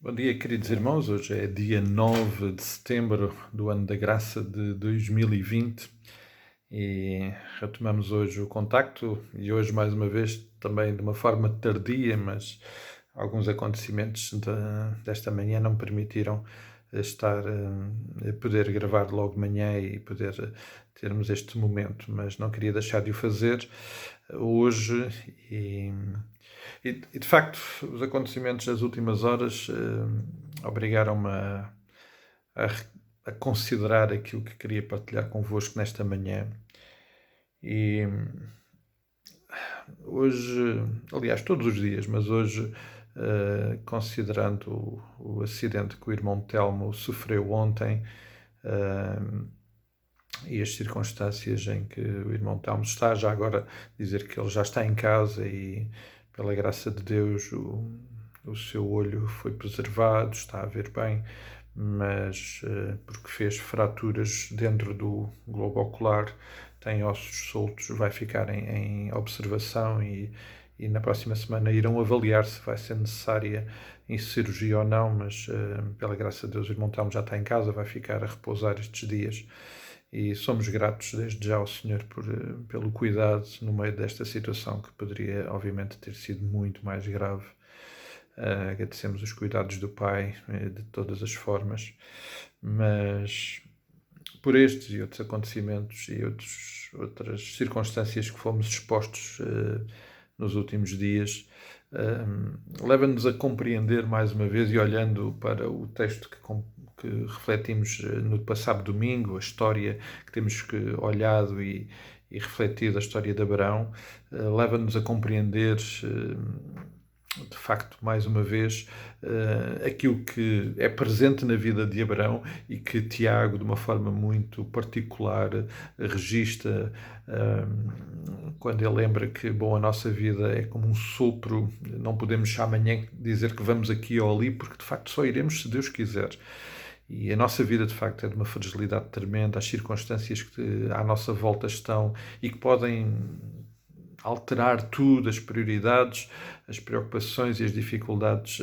Bom dia, queridos irmãos. Hoje é dia 9 de setembro do ano da graça de 2020 e retomamos hoje o contacto e hoje mais uma vez também de uma forma tardia, mas alguns acontecimentos desta manhã não me permitiram poder gravar logo de manhã e poder termos este momento, mas não queria deixar de o fazer hoje e, de facto, os acontecimentos das últimas horas obrigaram-me a, a considerar aquilo que queria partilhar convosco nesta manhã. E hoje, aliás, todos os dias, mas hoje, considerando o acidente que o irmão Telmo sofreu ontem, e as circunstâncias em que o irmão Telmo está, já agora dizer que ele já está em casa e, pela graça de Deus, o seu olho foi preservado, está a ver bem, mas porque fez fraturas dentro do globo ocular, tem ossos soltos, vai ficar em observação e na próxima semana irão avaliar se vai ser necessária em cirurgia ou não, mas pela graça de Deus o irmão Telmo já está em casa, vai ficar a repousar estes dias. E somos gratos desde já ao Senhor pelo cuidado no meio desta situação que poderia, obviamente, ter sido muito mais grave. Agradecemos os cuidados do Pai de todas as formas, mas por estes e outros acontecimentos e outras circunstâncias que fomos expostos nos últimos dias, leva-nos a compreender mais uma vez e olhando para o texto que refletimos no passado domingo, a história que temos olhado e refletido, a história de Abraão, leva-nos a compreender de facto, mais uma vez, aquilo que é presente na vida de Abraão e que Tiago, de uma forma muito particular, registra quando ele lembra que, bom, a nossa vida é como um sopro, não podemos amanhã dizer que vamos aqui ou ali, porque de facto só iremos se Deus quiser. E a nossa vida, de facto, é de uma fragilidade tremenda, as circunstâncias que à nossa volta estão e que podem alterar tudo, as prioridades, as preocupações e as dificuldades,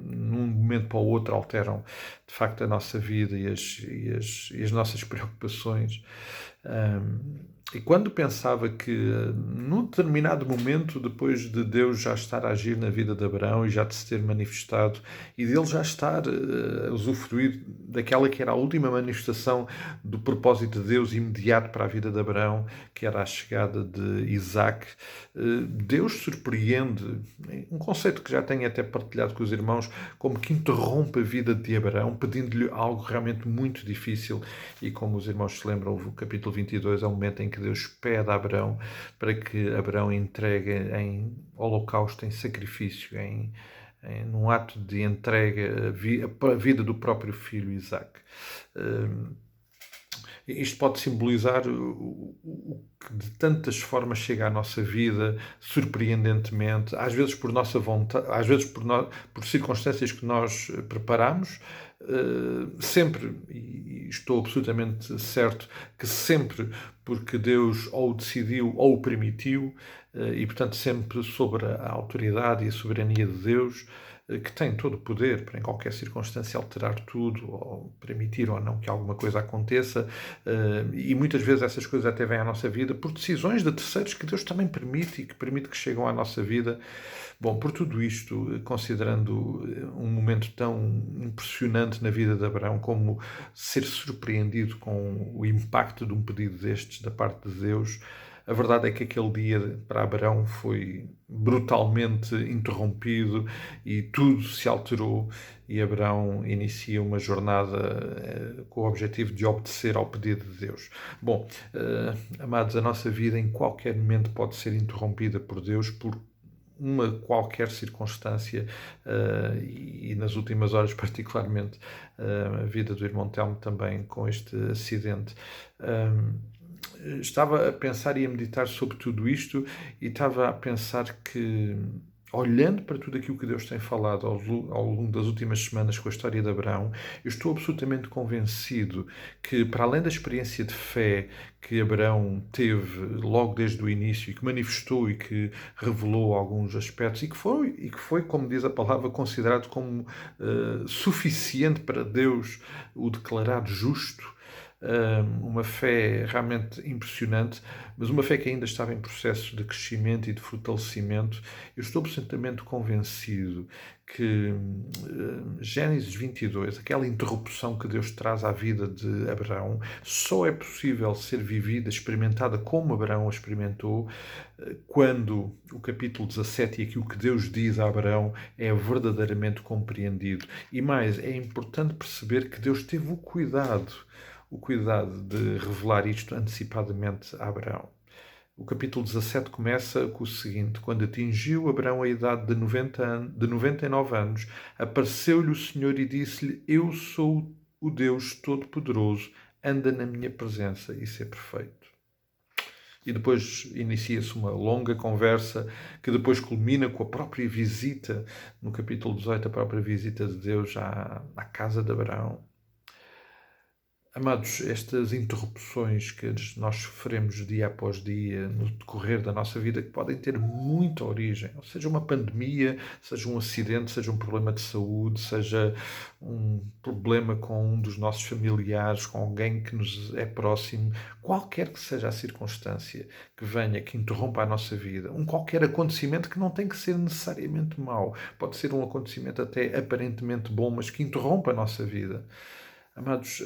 num momento para o outro, alteram de facto a nossa vida e as nossas preocupações. E quando pensava que, num determinado momento, depois de Deus já estar a agir na vida de Abraão e já de se ter manifestado, e dele já estar a usufruir daquela que era a última manifestação do propósito de Deus imediato para a vida de Abraão, que era a chegada de Isaac, Deus surpreende, um conceito que já tenho até partilhado com os irmãos, como que interrompe a vida de Abraão, pedindo-lhe algo realmente muito difícil, e como os irmãos se lembram, o capítulo 22 é o momento em que Deus pede a Abraão para que Abraão entregue em holocausto, em sacrifício, num ato de entrega a vida do próprio filho Isaac. Isto pode simbolizar o que de tantas formas chega à nossa vida, surpreendentemente, às vezes por nossa vontade, às vezes por circunstâncias que nós preparamos, sempre, e estou absolutamente certo que sempre porque Deus ou o decidiu ou o permitiu, e portanto sempre sobre a autoridade e a soberania de Deus, que tem todo o poder para em qualquer circunstância alterar tudo, ou permitir ou não que alguma coisa aconteça, e muitas vezes essas coisas até vêm à nossa vida por decisões de terceiros que Deus também permite e que permite que chegam à nossa vida. Bom, por tudo isto, considerando um momento tão impressionante na vida de Abraão como ser surpreendido com o impacto de um pedido destes da parte de Deus, a verdade é que aquele dia para Abraão foi brutalmente interrompido e tudo se alterou e Abraão inicia uma jornada com o objetivo de obedecer ao pedido de Deus. Bom, amados, a nossa vida em qualquer momento pode ser interrompida por Deus por uma qualquer circunstância, e nas últimas horas particularmente a vida do irmão Telmo também com este acidente. Estava a pensar e a meditar sobre tudo isto e estava a pensar que olhando para tudo aquilo que Deus tem falado ao longo das últimas semanas com a história de Abraão, eu estou absolutamente convencido que, para além da experiência de fé que Abraão teve logo desde o início e que manifestou e que revelou alguns aspectos e que foi, como diz a palavra, considerado como suficiente para Deus o declarar justo, uma fé realmente impressionante, mas uma fé que ainda estava em processo de crescimento e de fortalecimento. Eu estou absolutamente convencido que Gênesis 22, aquela interrupção que Deus traz à vida de Abraão, só é possível ser vivida, experimentada como Abraão a experimentou, quando o capítulo 17 e aquilo que Deus diz a Abraão é verdadeiramente compreendido. E mais, é importante perceber que Deus teve o cuidado de revelar isto antecipadamente a Abraão. O capítulo 17 começa com o seguinte: quando atingiu Abraão a idade de 99 anos, apareceu-lhe o Senhor e disse-lhe: Eu sou o Deus Todo-Poderoso, anda na minha presença e sê perfeito. E depois inicia-se uma longa conversa que depois culmina com a própria visita, no capítulo 18, a própria visita de Deus à casa de Abraão. Amados, estas interrupções que nós sofremos dia após dia no decorrer da nossa vida, que podem ter muita origem, seja uma pandemia, seja um acidente, seja um problema de saúde, seja um problema com um dos nossos familiares, com alguém que nos é próximo, qualquer que seja a circunstância que venha, que interrompa a nossa vida, qualquer acontecimento que não tem que ser necessariamente mau, pode ser um acontecimento até aparentemente bom, mas que interrompa a nossa vida. Amados,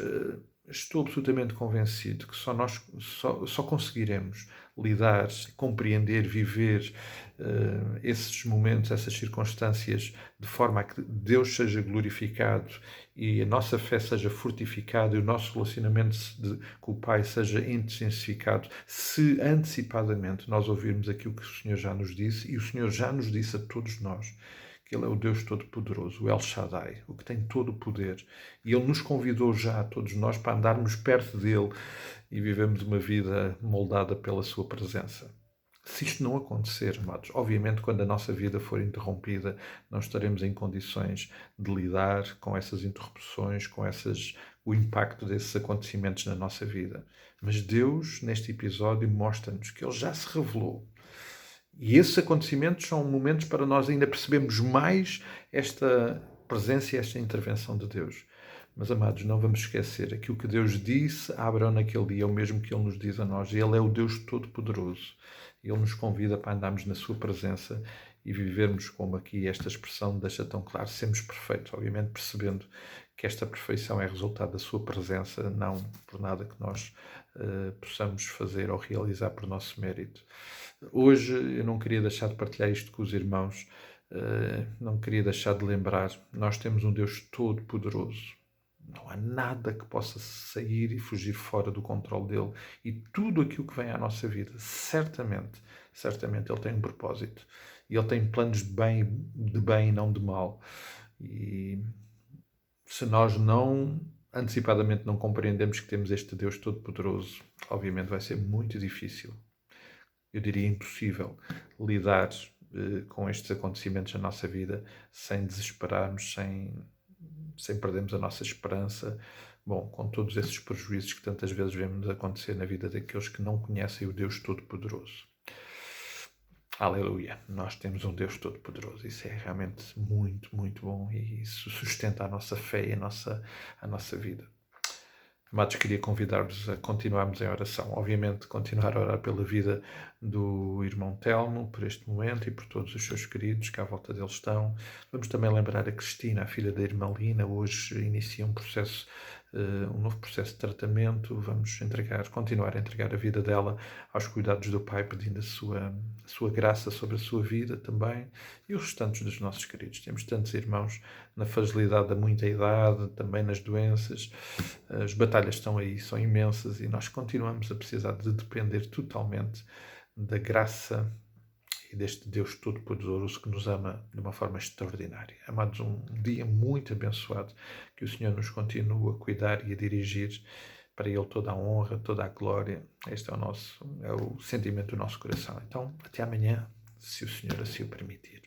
estou absolutamente convencido que só conseguiremos lidar, compreender, viver esses momentos, essas circunstâncias, de forma a que Deus seja glorificado e a nossa fé seja fortificada e o nosso relacionamento com o Pai seja intensificado, se antecipadamente nós ouvirmos aquilo que o Senhor já nos disse, e o Senhor já nos disse a todos nós, que Ele é o Deus Todo-Poderoso, o El Shaddai, o que tem todo o poder. E Ele nos convidou já, a todos nós, para andarmos perto dEle e vivemos uma vida moldada pela Sua presença. Se isto não acontecer, amados, obviamente quando a nossa vida for interrompida, não estaremos em condições de lidar com essas interrupções, o impacto desses acontecimentos na nossa vida. Mas Deus, neste episódio, mostra-nos que Ele já se revelou. E esses acontecimentos são momentos para nós ainda percebermos mais esta presença e esta intervenção de Deus. Mas, amados, não vamos esquecer, aquilo que Deus disse a Abraão naquele dia é o mesmo que Ele nos diz a nós. Ele é o Deus Todo-Poderoso. Ele nos convida para andarmos na Sua presença e vivermos, como aqui esta expressão deixa tão claro, sermos perfeitos, obviamente percebendo que esta perfeição é resultado da Sua presença, não por nada que nós possamos fazer ou realizar por nosso mérito. Hoje eu não queria deixar de partilhar isto com os irmãos, não queria deixar de lembrar, nós temos um Deus todo-poderoso. Não há nada que possa sair e fugir fora do controle dele. E tudo aquilo que vem à nossa vida, certamente ele tem um propósito. E ele tem planos de bem e não de mal. E se nós antecipadamente não compreendemos que temos este Deus todo-poderoso, obviamente vai ser muito difícil, eu diria impossível, lidar com estes acontecimentos na nossa vida sem desesperarmos, sem perdermos a nossa esperança, com todos esses prejuízos que tantas vezes vemos acontecer na vida daqueles que não conhecem o Deus Todo-Poderoso. Aleluia! Nós temos um Deus Todo-Poderoso. Isso é realmente muito, muito bom e isso sustenta a nossa fé e a nossa vida. Amados, queria convidar-vos a continuarmos em oração. Obviamente, continuar a orar pela vida do irmão Telmo, por este momento, e por todos os seus queridos que à volta dele estão. Vamos também lembrar a Cristina, a filha da irmã Lina. Hoje inicia um novo processo de tratamento. Vamos continuar a entregar a vida dela aos cuidados do Pai, pedindo a sua graça sobre a sua vida também, e os restantes dos nossos queridos. Temos tantos irmãos na fragilidade da muita idade, também nas doenças. As batalhas estão aí, são imensas, e nós continuamos a precisar de depender totalmente da graça e deste Deus Todo-Poderoso que nos ama de uma forma extraordinária. Amados, um dia muito abençoado, que o Senhor nos continue a cuidar e a dirigir, para Ele toda a honra, toda a glória. Este é o sentimento do nosso coração. Então, até amanhã, se o Senhor assim o permitir.